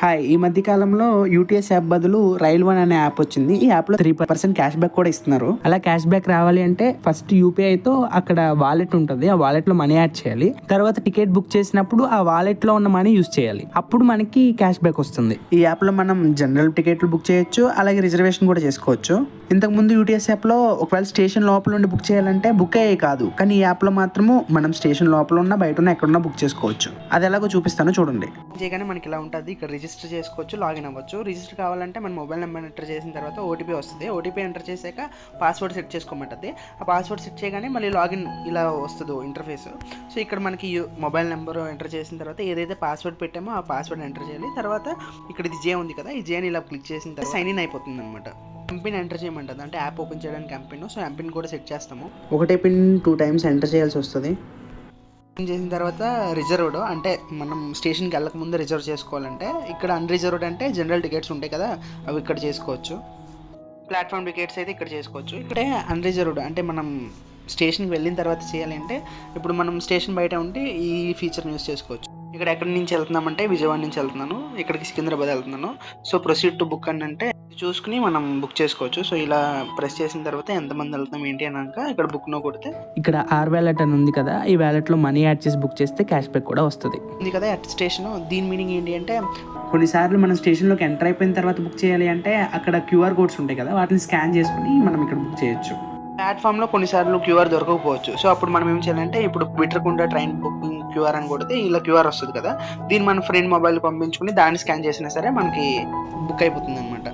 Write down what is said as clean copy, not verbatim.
Hi, ఈ మధ్య కాలంలో యూటీఎస్ యాప్ బదులు రైల్ వన్ అనే యాప్ వచ్చింది. ఈ యాప్ లో 3% క్యాష్ బ్యాక్ కూడా ఇస్తున్నారు. అలా క్యాష్ బ్యాక్ రావాలి అంటే ఫస్ట్ యూపీఐ తో అక్కడ వాలెట్ ఉంటుంది. ఆ వాలెట్ లో మనీ యాడ్ చేయాలి. తర్వాత టికెట్ బుక్ చేసినప్పుడు ఆ వాలెట్ లో ఉన్న మనీ యూజ్ చేయాలి. అప్పుడు మనకి క్యాష్ బ్యాక్ వస్తుంది. ఈ యాప్ లో మనం జనరల్ టికెట్లు బుక్ చేయొచ్చు, అలాగే రిజర్వేషన్ కూడా చేసుకోవచ్చు. ఇంతకు ముందు యూటీఎస్ యాప్ లో ఒకవేళ స్టేషన్ లోపల ఉండి బుక్ చేయాలంటే బుక్ అయ్యే కాదు, కానీ ఈ యాప్ లో మాత్రము మనం స్టేషన్ లోపల ఉన్న బయట ఉన్న ఎక్కడున్నా బుక్ చేసుకోవచ్చు. అది ఎలాగో చూపిస్తాను చూడండి. చేయగానే మనకి ఇలా ఉంటుంది. ఇక్కడ రిజిస్టర్ చేసుకోవచ్చు, లాగిన్ అవ్వచ్చు. రిజిస్టర్ కావాలంటే మన మొబైల్ నెంబర్ ఎంటర్ చేసిన తర్వాత ఓటీపీ వస్తుంది. ఓటీపీ ఎంటర్ చేశాక పాస్వర్డ్ సెట్ చేసుకోమంటుంది. ఆ పాస్వర్డ్ సెట్ చేయగానే మళ్ళీ లాగిన్ ఇలా వస్తుంది ఇంటర్ఫేస్. సో ఇక్కడ మనకి మొబైల్ నెంబర్ ఎంటర్ చేసిన తర్వాత ఏదైతే పాస్వర్డ్ పెట్టామో ఆ పాస్వర్డ్ ఎంటర్ చేయాలి. తర్వాత ఇక్కడ ఇది జే ఉంది కదా, ఈ జేని ఇలా క్లిక్ చేసిన తర్వాత సైన్ ఇన్ అయిపోతుంది అనమాట. ఎంపిన్ ఎంటర్ చేయమంటుంది, అంటే యాప్ ఓపెన్ చేయడానికి ఎంపిన్. సో ఎంపిన్ కూడా సెట్ చేస్తాము. ఒకటే పిన్ 2 టైమ్స్ ఎంటర్ చేయాల్సి వస్తుంది. చేసిన తర్వాత రిజర్వ్డ్, అంటే మనం స్టేషన్కి వెళ్ళక ముందు రిజర్వ్ చేసుకోవాలంటే ఇక్కడ అన్రిజర్వ్డ్ అంటే జనరల్ టికెట్స్ ఉంటాయి కదా, అవి ఇక్కడ చేసుకోవచ్చు. ప్లాట్ఫామ్ టికెట్స్ అయితే ఇక్కడ చేసుకోవచ్చు. ఇక్కడే అన్రిజర్వ్డ్ అంటే మనం స్టేషన్కి వెళ్ళిన తర్వాత చేయాలి అంటే ఇప్పుడు మనం స్టేషన్ బయట ఉంటే ఈ ఫీచర్ని యూస్ చేసుకోవచ్చు. ఇక్కడ ఎక్కడి నుంచి వెళ్తున్నామంటే విజయవాడ నుంచి వెళ్తున్నాను, ఇక్కడికి సికింద్రాబాద్ వెళ్తున్నాను. సో ప్రొసీడ్ టు బుక్ అని అంటే చూసుకుని మనం బుక్ చేసుకోవచ్చు. సో ఇలా ప్రెస్ చేసిన తర్వాత ఎంతమంది వెళ్తాం ఏంటి అన్నాక ఇక్కడ బుక్ నో కొడితే ఇక్కడ ఆర్ వ్యాలెట్ అని ఉంది కదా, ఈ వ్యాలెట్ లో మనీ యాడ్ చేసి బుక్ చేస్తే క్యాష్ బ్యాక్ కూడా వస్తుంది. ఇది కదా అట్ స్టేషన్. దీని మీనింగ్ ఏంటి అంటే కొన్నిసార్లు మనం స్టేషన్లోకి ఎంటర్ అయిపోయిన తర్వాత బుక్ చేయాలి అంటే అక్కడ క్యూఆర్ కోడ్స్ ఉంటాయి కదా, వాటిని స్కాన్ చేసుకుని మనం ఇక్కడ బుక్ చేయొచ్చు. ప్లాట్ఫామ్లో కొన్నిసార్లు క్యూఆర్ దొరకకపోవచ్చు. సో అప్పుడు మనం ఏం చేయాలంటే ఇప్పుడు విట్రకుండ ట్రైన్ బుకింగ్ క్యూఆర్ అని కొడితే ఇలా క్యూఆర్ వస్తుంది కదా, దీన్ని మన ఫ్రెండ్ మొబైల్ పంపించుకుని దాన్ని స్కాన్ చేసినా సరే మనకి బుక్ అయిపోతుంది అనమాట.